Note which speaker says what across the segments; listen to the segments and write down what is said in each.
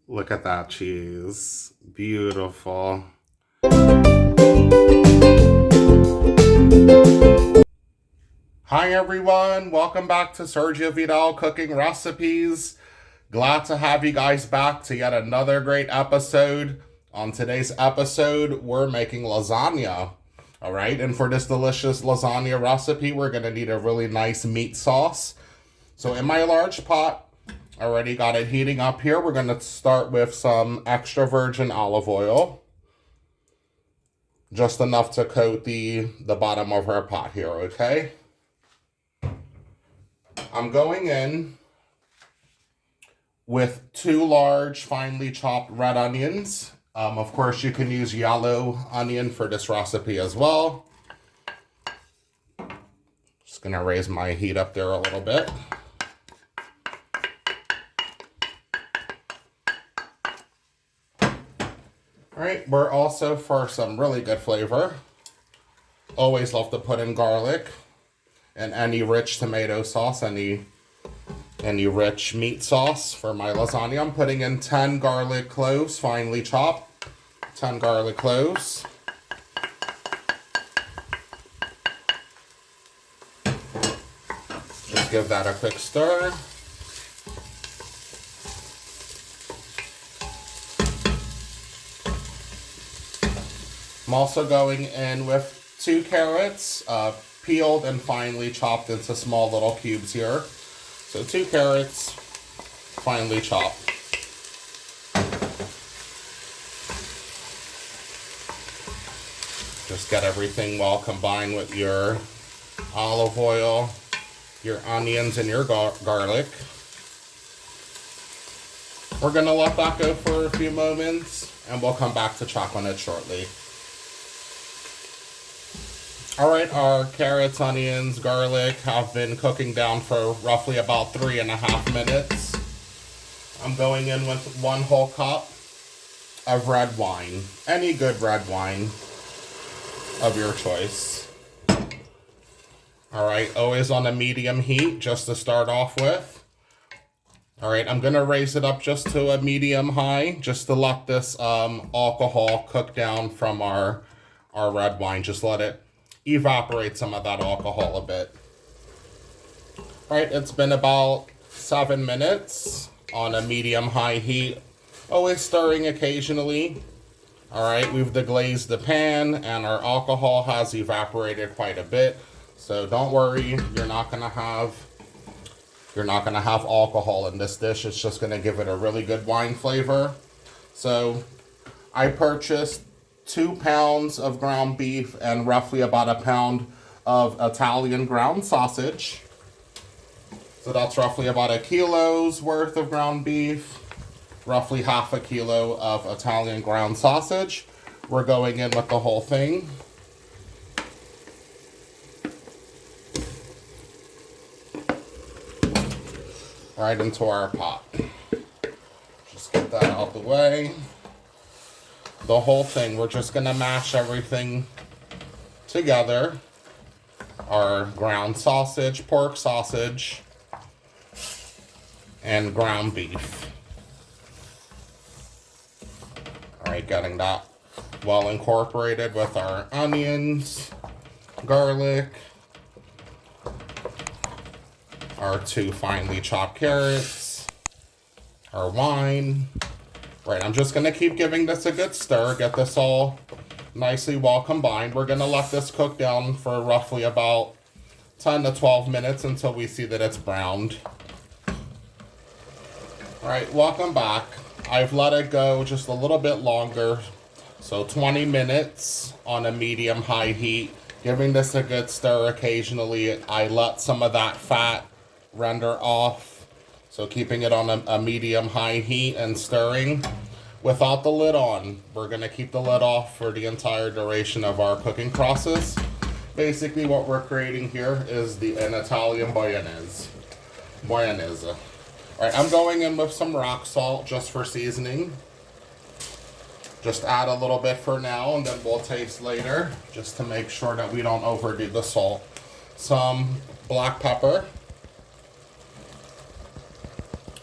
Speaker 1: Look at that cheese. Beautiful. Hi everyone, welcome back to Sergio Vidal Cooking Recipes. Glad to have you guys back to yet another great episode. On today's episode, we're making lasagna. All right, and for this delicious lasagna recipe, we're gonna need a really nice meat sauce. So in my large pot, already got it heating up here. We're gonna start with some extra virgin olive oil. Just enough to coat the bottom of our pot here, okay? I'm going in with 2 large finely chopped red onions. Of course, you can use yellow onion for this recipe as well. Just gonna raise my heat up there a little bit. All right, we're also, for some really good flavor, always love to put in garlic and any rich tomato sauce, any rich meat sauce for my lasagna. I'm putting in 10 garlic cloves, finely chopped. 10 garlic cloves. Just give that a quick stir. I'm also going in with 2 carrots, peeled and finely chopped into small little cubes here. So 2 carrots, finely chopped. Just get everything well combined with your olive oil, your onions, and your garlic. We're gonna let that go for a few moments, and we'll come back to chopping it shortly. All right, our carrots, onions, garlic have been cooking down for roughly about 3.5 minutes. I'm going in with 1 whole cup of red wine. Any good red wine of your choice. All right, always on a medium heat just to start off with. All right, I'm gonna raise it up just to a medium high, just to let this alcohol cook down from our red wine. Just let it evaporate some of that alcohol a bit. All right, it's been about 7 minutes on a medium-high heat, always stirring occasionally. All right, we've deglazed the pan and our alcohol has evaporated quite a bit. So don't worry, you're not gonna have alcohol in this dish. It's just gonna give it a really good wine flavor. So I purchased 2 pounds of ground beef and roughly about 1 pound of Italian ground sausage. So that's roughly about 1 kilo's worth of ground beef, roughly half a kilo of Italian ground sausage. We're going in with the whole thing. Right into our pot. Just get that out the way. The whole thing, we're just gonna mash everything together. Our ground sausage, pork sausage, and ground beef. All right, getting that well incorporated with our onions, garlic, our 2 finely chopped carrots, our wine. Right, I'm just gonna keep giving this a good stir, get this all nicely well combined. We're gonna let this cook down for roughly about 10 to 12 minutes until we see that it's browned. All right, welcome back. I've let it go just a little bit longer, so 20 minutes on a medium-high heat. Giving this a good stir occasionally. I let some of that fat render off. So keeping it on a medium-high heat and stirring without the lid on. We're gonna keep the lid off for the entire duration of our cooking process. Basically what we're creating here is an Italian bolognese. All right, I'm going in with some rock salt just for seasoning. Just add a little bit for now and then we'll taste later just to make sure that we don't overdo the salt. Some black pepper.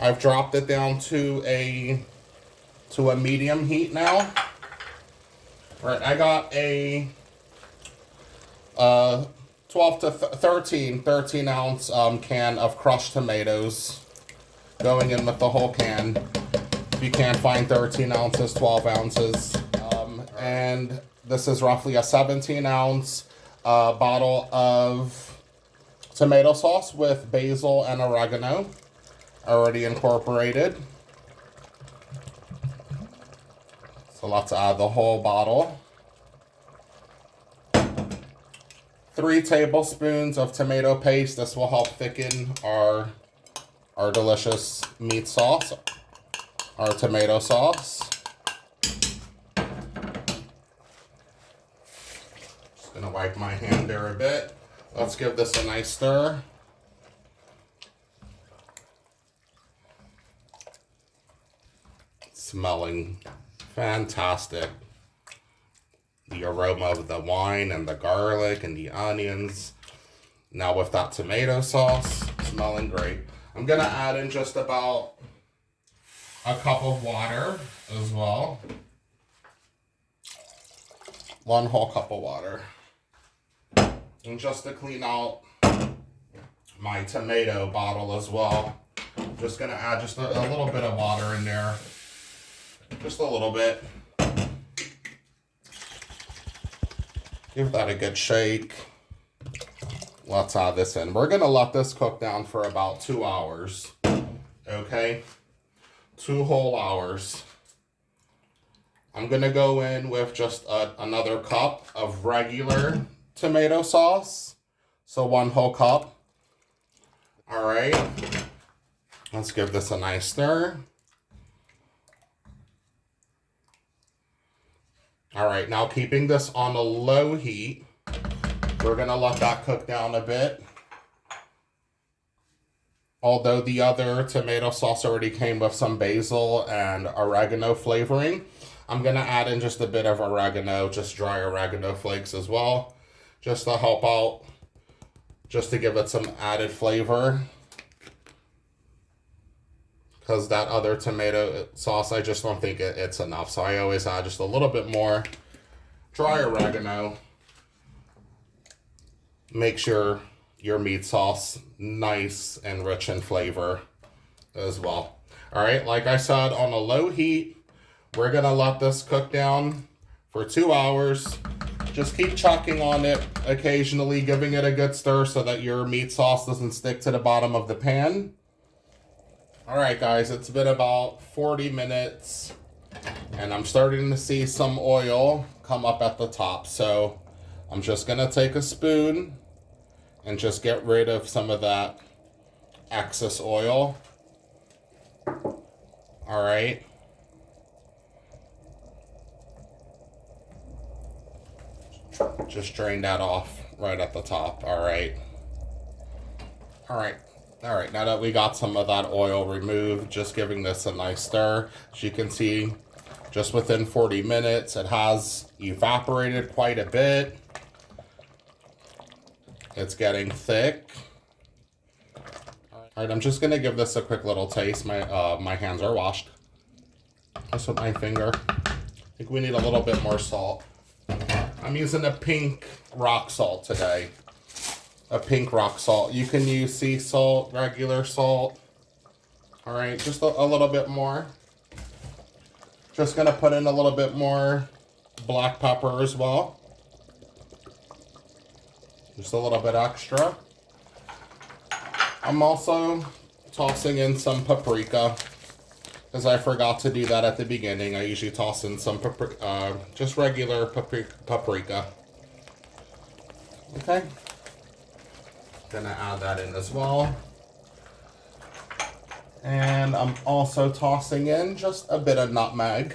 Speaker 1: I've dropped it down to a to a medium heat now. All right, I got a 12 to 13 ounce can of crushed tomatoes going in with the whole can. If you can't find 13 ounces, 12 ounces. And this is roughly a 17 ounce bottle of tomato sauce with basil and oregano already incorporated. So let's add the whole bottle. 3 tablespoons of tomato paste. This will help thicken our delicious meat sauce, our tomato sauce. Just gonna wipe my hand there a bit. Let's give this a nice stir. Smelling fantastic. The aroma of the wine and the garlic and the onions. Now with that tomato sauce, smelling great. I'm gonna add in just about a cup of water as well. 1 whole cup of water. And just to clean out my tomato bottle as well, I'm just gonna add just a little bit of water in there. Just a little bit. Give that a good shake. Let's add this in. We're gonna let this cook down for about 2 hours. Okay? 2 whole hours. I'm gonna go in with just another cup of regular tomato sauce. So 1 whole cup. All right. Let's give this a nice stir. All right, now keeping this on a low heat, we're gonna let that cook down a bit. Although the other tomato sauce already came with some basil and oregano flavoring, I'm gonna add in just a bit of oregano, just dry oregano flakes as well, just to help out, just to give it some added flavor. Because that other tomato sauce, I just don't think it's enough. So I always add just a little bit more dry oregano. Make sure your meat sauce nice and rich in flavor as well. All right, like I said, on a low heat, we're gonna let this cook down for 2 hours. Just keep chucking on it occasionally, giving it a good stir so that your meat sauce doesn't stick to the bottom of the pan. All right, guys, it's been about 40 minutes and I'm starting to see some oil come up at the top. So I'm just gonna take a spoon and just get rid of some of that excess oil. All right. Just drain that off right at the top. All right. All right. All right, now that we got some of that oil removed, just giving this a nice stir. As you can see, just within 40 minutes, it has evaporated quite a bit. It's getting thick. All right, I'm just gonna give this a quick little taste. My hands are washed. Just with my finger. I think we need a little bit more salt. I'm using a pink rock salt today. A pink rock salt. You can use sea salt, regular salt. All right, just a little bit more. Just gonna put in a little bit more black pepper as well. Just a little bit extra. I'm also tossing in some paprika, because I forgot to do that at the beginning. I usually toss in some just regular paprika. Okay. Gonna add that in as well. And I'm also tossing in just a bit of nutmeg.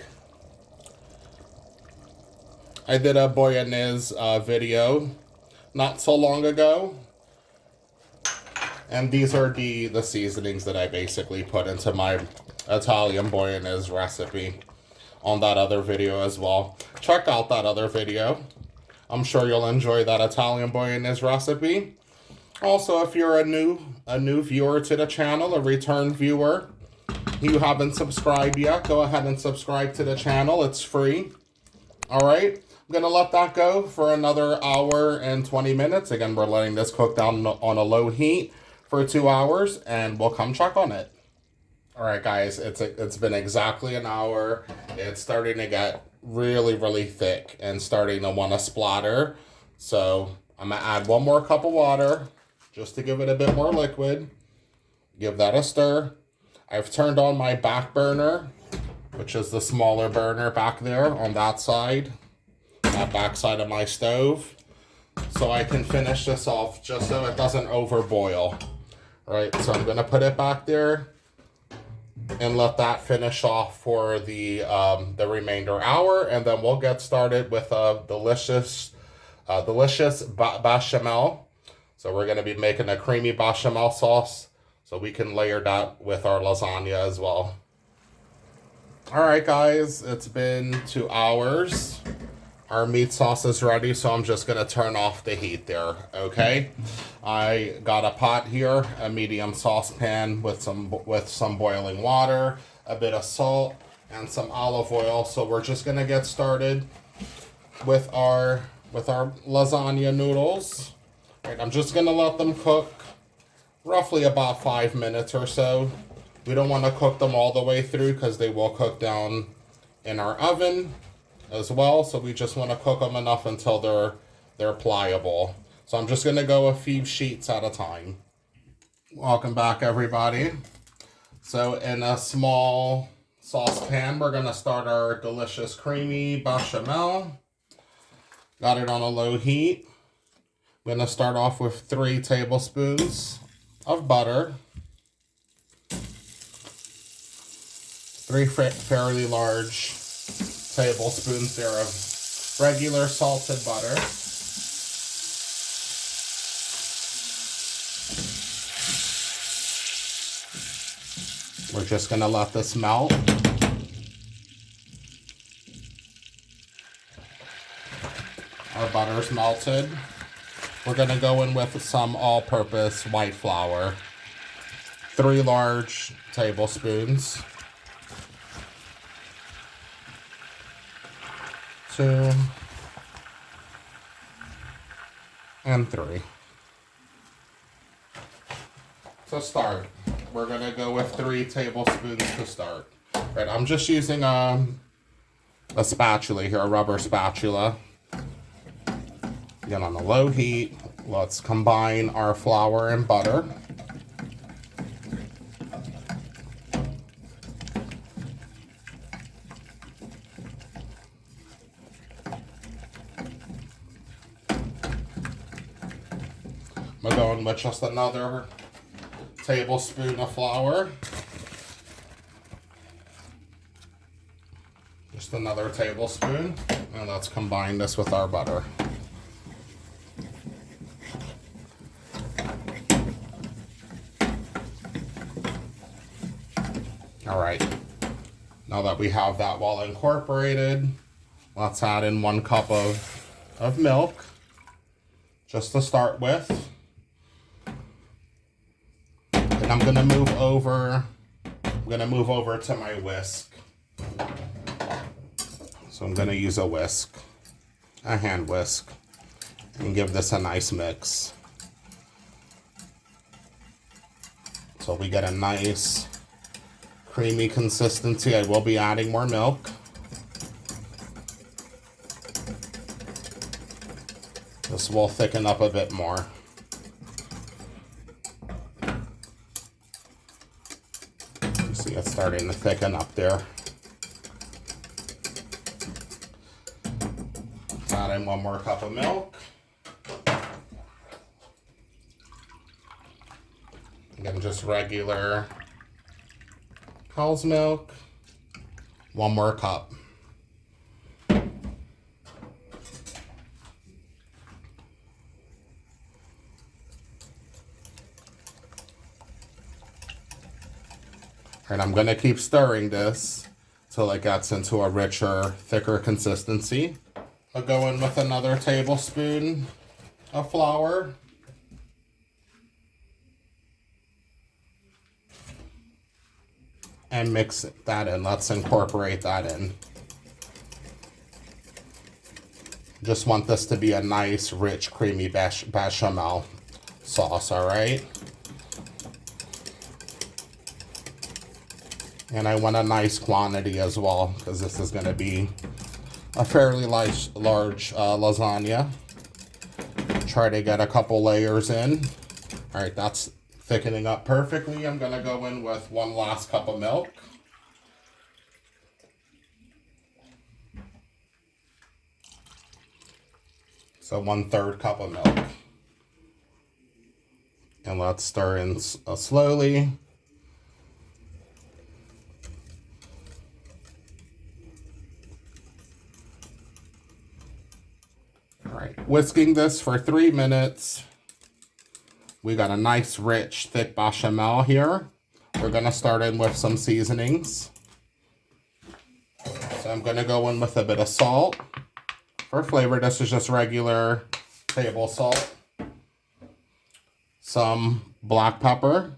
Speaker 1: I did a bolognese video not so long ago. And these are the seasonings that I basically put into my Italian bolognese recipe on that other video as well. Check out that other video. I'm sure you'll enjoy that Italian bolognese recipe. Also, if you're a new viewer to the channel, a return viewer, If you haven't subscribed yet, go ahead and subscribe to the channel. It's free. All right. I'm going to let that go for another hour and 20 minutes. Again, we're letting this cook down on a low heat for 2 hours, and we'll come check on it. All right, guys, it's been exactly an hour. It's starting to get really, really thick and starting to want to splatter. So I'm going to add 1 more cup of water just to give it a bit more liquid. Give that a stir. I've turned on my back burner, which is the smaller burner back there on that side, that back side of my stove, so I can finish this off just so it doesn't overboil. All right, so I'm gonna put it back there and let that finish off for the remainder hour, and then we'll get started with a delicious bechamel. So we're gonna be making a creamy bechamel sauce, so we can layer that with our lasagna as well. All right, guys, it's been 2 hours. Our meat sauce is ready, so I'm just gonna turn off the heat there, okay? I got a pot here, a medium saucepan with some boiling water, a bit of salt, and some olive oil. So we're just gonna get started with our lasagna noodles. All right, I'm just gonna let them cook roughly about 5 minutes or so. We don't want to cook them all the way through because they will cook down in our oven as well. So we just want to cook them enough until they're pliable. So I'm just going to go a few sheets at a time. Welcome back, everybody. So in a small saucepan, we're going to start our delicious creamy bechamel. Got it on a low heat. I'm going to start off with 3 tablespoons of butter, 3 fairly large tablespoons there of regular salted butter, we're just going to let this melt. Our butter's melted. We're going to go in with some all-purpose white flour, 3 large tablespoons, 2 and 3. To start, we're going to go with 3 tablespoons to start. Right, I'm just using a spatula here, a rubber spatula. Again, on a low heat, let's combine our flour and butter. I'm going with just another tablespoon of flour. Just another tablespoon. And let's combine this with our butter. All right, now that we have that well incorporated, let's add in 1 cup of milk, just to start with. And I'm gonna move over to my whisk. So I'm gonna use a whisk, a hand whisk, and give this a nice mix. So we get a nice creamy consistency. I will be adding more milk. This will thicken up a bit more. You see it's starting to thicken up there. Let's add in 1 more cup of milk. Again, just regular cow's milk. 1 more cup. And I'm going to keep stirring this till it gets into a richer, thicker consistency. I'll go in with another tablespoon of flour. and mix that in. Let's incorporate that in. Just want this to be a nice, rich, creamy bechamel sauce, all right? And I want a nice quantity as well, because this is going to be a fairly large lasagna. Try to get a couple layers in. All right, that's thickening up perfectly. I'm going to go in with 1 last cup of milk. So 1/3 cup of milk. And let's stir in slowly. All right, whisking this for 3 minutes. We got a nice, rich, thick bechamel here. We're gonna start in with some seasonings. So I'm gonna go in with a bit of salt. For flavor, this is just regular table salt. Some black pepper.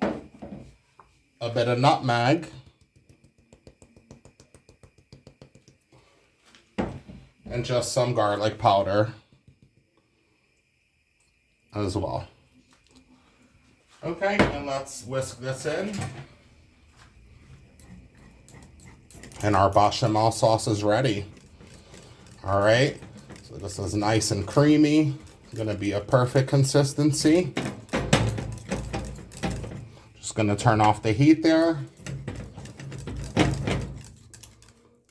Speaker 1: A bit of nutmeg. And just some garlic powder as well. Okay, and let's whisk this in. And our bechamel sauce is ready. All right, so this is nice and creamy. Gonna be a perfect consistency. Just gonna turn off the heat there.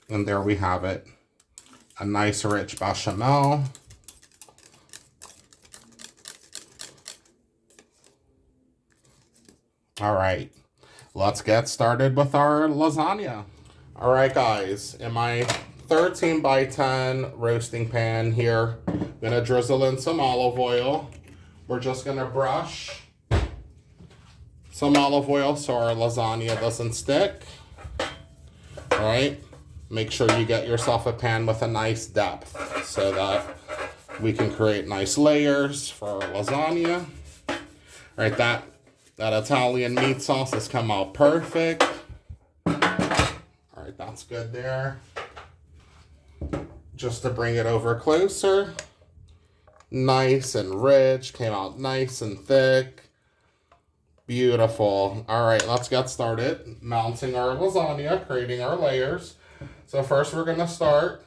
Speaker 1: And there we have it. A nice rich bechamel. All right, let's get started with our lasagna. All right, guys, in my 13 by 10 roasting pan here, I'm gonna drizzle in some olive oil. We're just gonna brush some olive oil so our lasagna doesn't stick. All right. Make sure you get yourself a pan with a nice depth so that we can create nice layers for our lasagna. All right, that Italian meat sauce has come out perfect. All right, that's good there. Just to bring it over closer. Nice and rich, came out nice and thick. Beautiful. All right, let's get started mounting our lasagna, creating our layers. So first we're going to start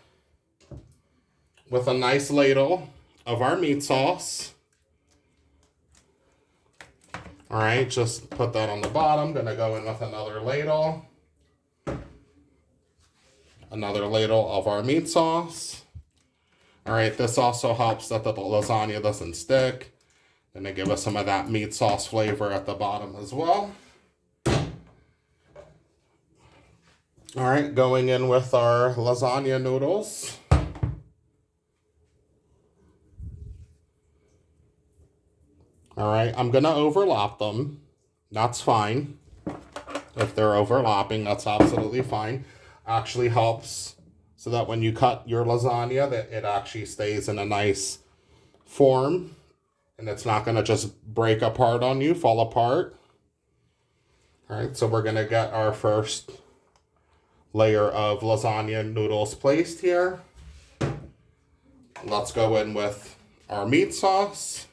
Speaker 1: with a nice ladle of our meat sauce. All right, just put that on the bottom. Going to go in with another ladle. Another ladle of our meat sauce. All right, this also helps that the lasagna doesn't stick. Going to give us some of that meat sauce flavor at the bottom as well. All right, going in with our lasagna noodles. All right, I'm gonna overlap them. That's fine. If they're overlapping, that's absolutely fine. Actually helps so that when you cut your lasagna, that it actually stays in a nice form and it's not gonna just break apart on you, fall apart. All right, so we're gonna get our first layer of lasagna noodles placed here. Let's go in with our meat sauce.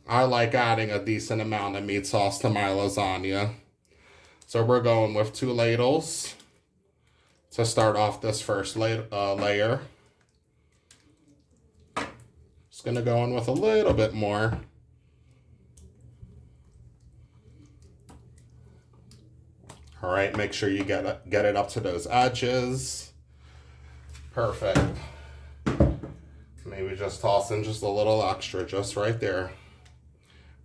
Speaker 1: I like adding a decent amount of meat sauce to my lasagna. So we're going with 2 ladles to start off this first layer. Just gonna go in with a little bit more. All right, make sure you get it up to those edges. Perfect. Maybe just toss in just a little extra just right there.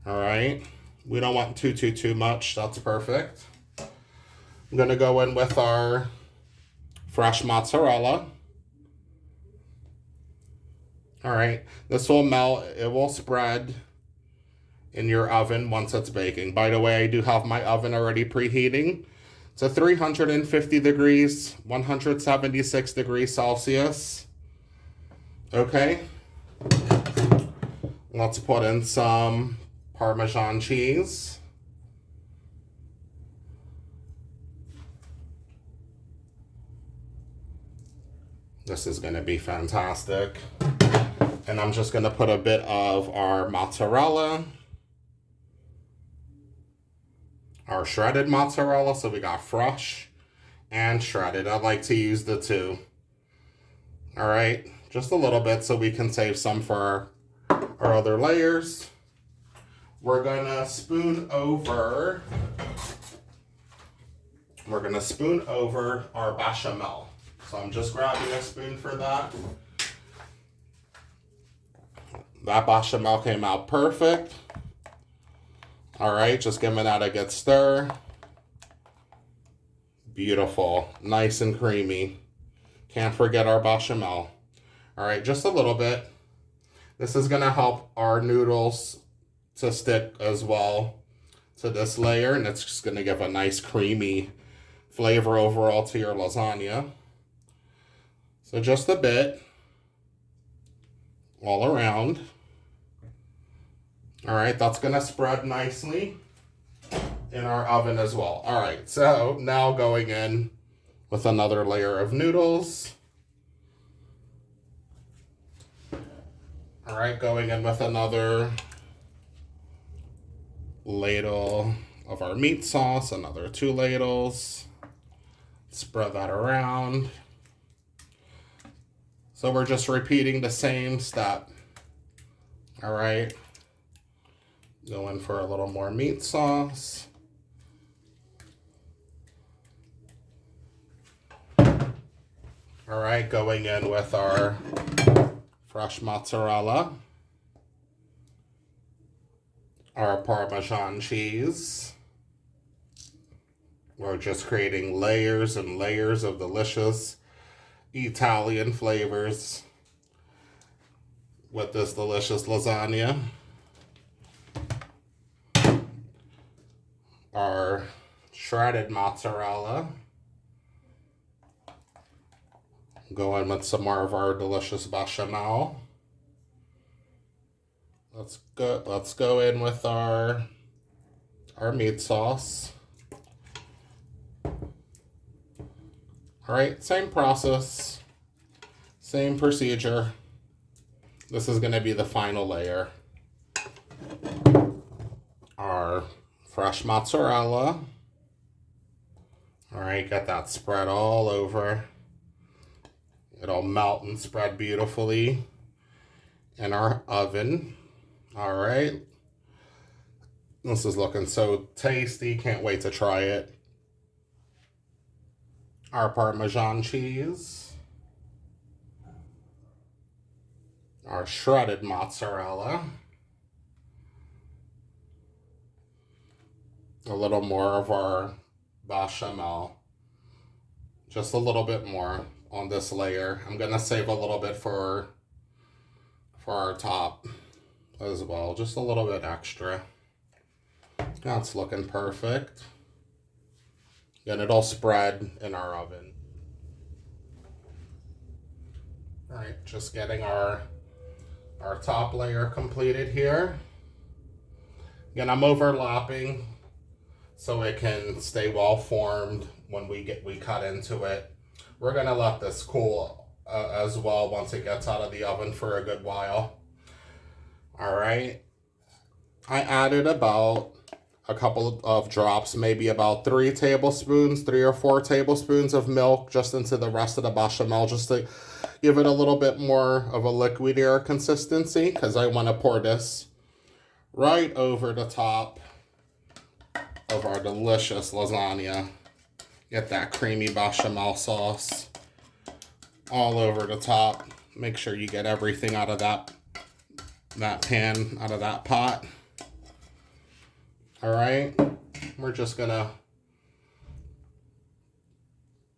Speaker 1: All right, we don't want too much. That's perfect. I'm gonna go in with our fresh mozzarella. All right, this will melt. It will spread in your oven once it's baking. By the way, I do have my oven already preheating. It's a 350 degrees, 176 degrees Celsius. Okay. Let's put in some Parmesan cheese. This is going to be fantastic. And I'm just going to put a bit of our mozzarella. Our shredded mozzarella. So we got fresh and shredded. I like to use the two. All right. Just a little bit so we can save some for our other layers. We're going to spoon over our bechamel. So I'm just grabbing a spoon for that. That bechamel came out perfect. All right, just giving that a good stir. Beautiful, nice and creamy. Can't forget our bechamel. All right, just a little bit. This is gonna help our noodles to stick as well to this layer, and it's just gonna give a nice creamy flavor overall to your lasagna. So just a bit all around. All right, that's gonna spread nicely in our oven as well. All right, so now going in with another layer of noodles. All right, going in with another ladle of our meat sauce, another 2 ladles. Spread that around. So we're just repeating the same step. All right. Go in for a little more meat sauce. All right, going in with our fresh mozzarella, our Parmesan cheese. We're just creating layers and layers of delicious Italian flavors with this delicious lasagna. Our shredded mozzarella. Go in with some more of our delicious bechamel. Let's go in with our meat sauce. All right, same process, same procedure. This is going to be the final layer. Our fresh mozzarella. All right, get that spread all over. It'll melt and spread beautifully in our oven. All right. This is looking so tasty. Can't wait to try it. Our Parmesan cheese. Our shredded mozzarella. A little more of our bechamel. Just a little bit more on this layer. I'm gonna save a little bit for our top as well. Just a little bit extra. That's looking perfect. And it'll spread in our oven. All right, just getting our top layer completed here. Again, I'm overlapping so it can stay well formed when we cut into it. We're gonna let this cool as well once it gets out of the oven for a good while. All right, I added about a couple of drops, maybe about 3 or 4 tablespoons of milk just into the rest of the bechamel, just to give it a little bit more of a liquidier consistency, because I want to pour this right over the top of our delicious lasagna. Get that creamy bechamel sauce all over the top. Make sure you get everything out of that pan, out of that pot. All right, we're just gonna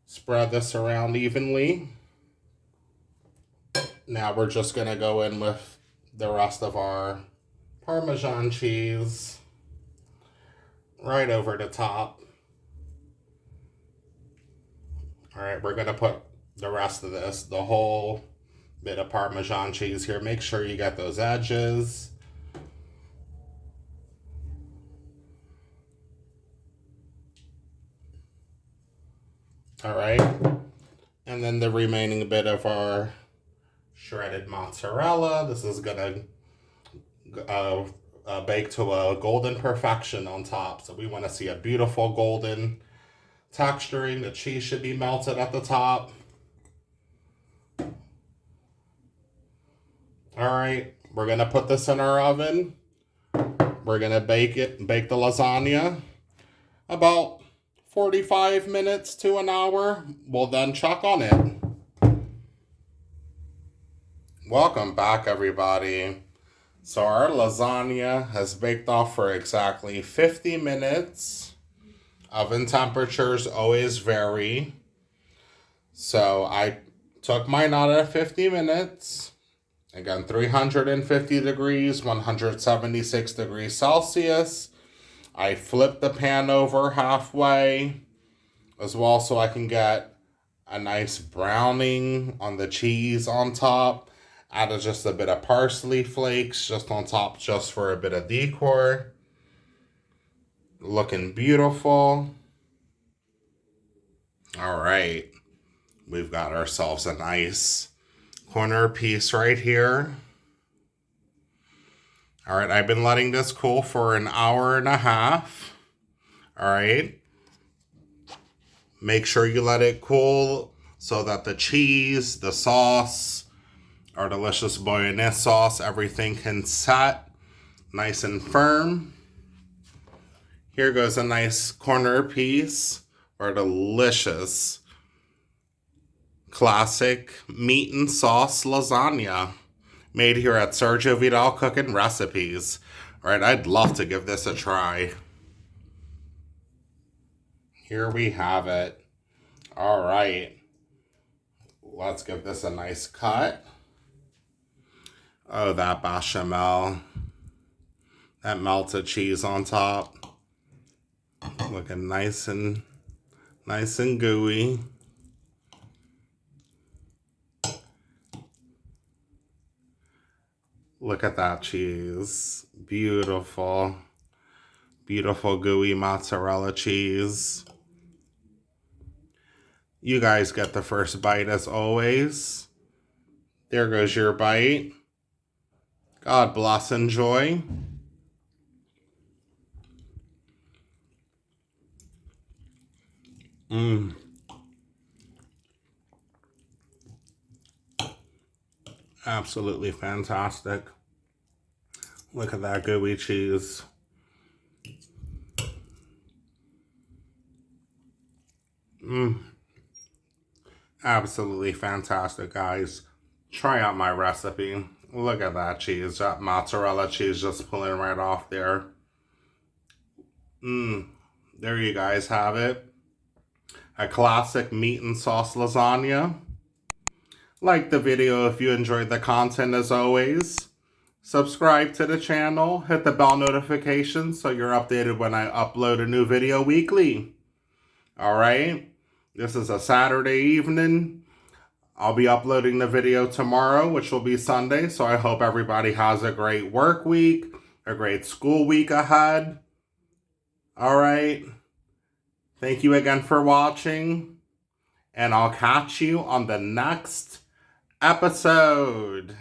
Speaker 1: spread this around evenly. Now we're just gonna go in with the rest of our Parmesan cheese right over the top. All right, we're gonna put the rest of this, the whole bit of Parmesan cheese here. Make sure you get those edges. All right. And then the remaining bit of our shredded mozzarella. This is gonna bake to a golden perfection on top. So we want to see a beautiful golden texturing. The cheese should be melted at the top. All right, we're gonna put this in our oven. We're gonna bake the lasagna about 45 minutes to an hour. We'll then check on it. Welcome back, everybody. So our lasagna has baked off for exactly 50 minutes. Oven temperatures always vary. So I took mine out at 50 minutes. Again, 350 degrees, 176 degrees Celsius. I flipped the pan over halfway as well so I can get a nice browning on the cheese on top. Added just a bit of parsley flakes just on top just for a bit of decor. Looking beautiful. All right. We've got ourselves a nice corner piece right here. All right, I've been letting this cool for an hour and a half. All right. Make sure you let it cool so that the cheese, the sauce, our delicious bolognese sauce, everything can set nice and firm. Here goes a nice corner piece or delicious classic meat and sauce lasagna made here at Sergio Vidal Cooking Recipes. All right, I'd love to give this a try. Here we have it. All right, let's give this a nice cut. Oh, that bechamel, that melted cheese on top, looking nice and gooey. Look at that cheese. Beautiful. Beautiful gooey mozzarella cheese. You guys get the first bite as always. There goes your bite. God bless, enjoy. Absolutely fantastic. Look at that gooey cheese. Absolutely fantastic, guys. Try out my recipe. Look at that cheese. That mozzarella cheese just pulling right off there. There you guys have it. A classic meat and sauce lasagna. Like the video if you enjoyed the content as always. Subscribe to the channel. Hit the bell notification so you're updated when I upload a new video weekly. Alright? This is a Saturday evening. I'll be uploading the video tomorrow, which will be Sunday. So I hope everybody has a great work week, a great school week ahead. Alright? Thank you again for watching. And I'll catch you on the next episode.